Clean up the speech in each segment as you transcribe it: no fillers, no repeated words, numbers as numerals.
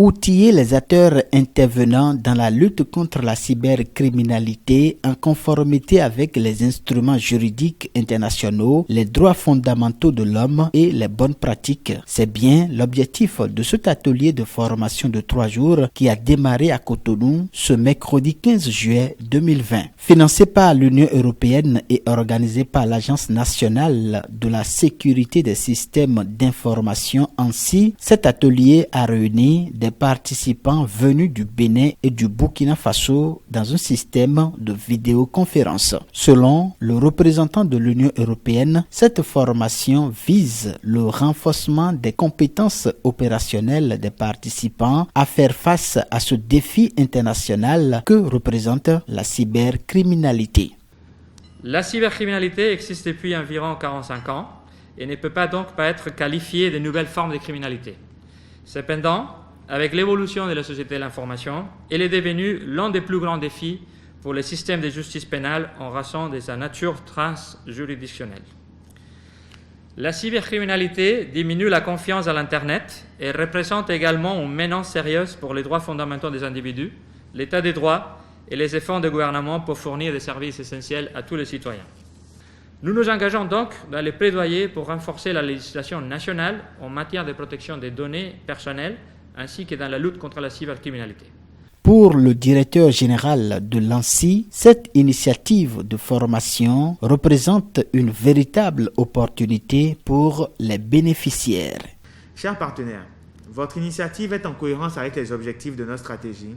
Outiller les acteurs intervenant dans la lutte contre la cybercriminalité en conformité avec les instruments juridiques internationaux, les droits fondamentaux de l'homme et les bonnes pratiques. C'est bien l'objectif de cet atelier de formation de 3 jours qui a démarré à Cotonou ce mercredi 15 juillet 2020. Financé par l'Union européenne et organisé par l'Agence nationale de la sécurité des systèmes d'information ANSSI, cet atelier a réuni des participants venus du Bénin et du Burkina Faso dans un système de vidéoconférence. Selon le représentant de l'Union européenne, cette formation vise le renforcement des compétences opérationnelles des participants à faire face à ce défi international que représente la cybercriminalité. La cybercriminalité existe depuis environ 45 ans et ne peut donc pas être qualifiée de nouvelles formes de criminalité. Cependant, avec l'évolution de la société de l'information, elle est devenue l'un des plus grands défis pour le système de justice pénale en raison de sa nature transjuridictionnelle. La cybercriminalité diminue la confiance à l'Internet et représente également une menace sérieuse pour les droits fondamentaux des individus, l'état des droits et les efforts du gouvernement pour fournir des services essentiels à tous les citoyens. Nous nous engageons donc dans les plaidoyers pour renforcer la législation nationale en matière de protection des données personnelles ainsi que dans la lutte contre la cybercriminalité. Pour le directeur général de l'ANSSI, cette initiative de formation représente une véritable opportunité pour les bénéficiaires. Chers partenaires, votre initiative est en cohérence avec les objectifs de notre stratégie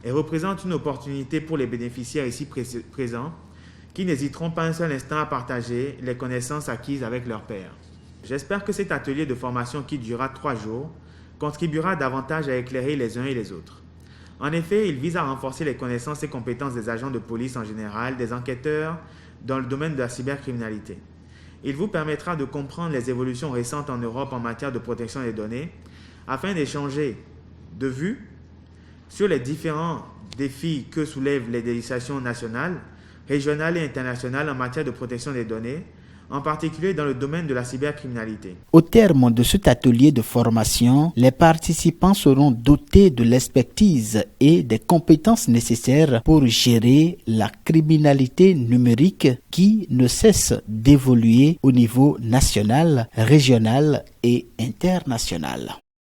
et représente une opportunité pour les bénéficiaires ici présents qui n'hésiteront pas un seul instant à partager les connaissances acquises avec leurs pairs. J'espère que cet atelier de formation qui durera 3 jours contribuera davantage à éclairer les uns et les autres. En effet, il vise à renforcer les connaissances et compétences des agents de police en général, des enquêteurs dans le domaine de la cybercriminalité. Il vous permettra de comprendre les évolutions récentes en Europe en matière de protection des données afin d'échanger de vues sur les différents défis que soulèvent les législations nationales, régionales et internationales en matière de protection des données, en particulier dans le domaine de la cybercriminalité. Au terme de cet atelier de formation, les participants seront dotés de l'expertise et des compétences nécessaires pour gérer la criminalité numérique qui ne cesse d'évoluer au niveau national, régional et international.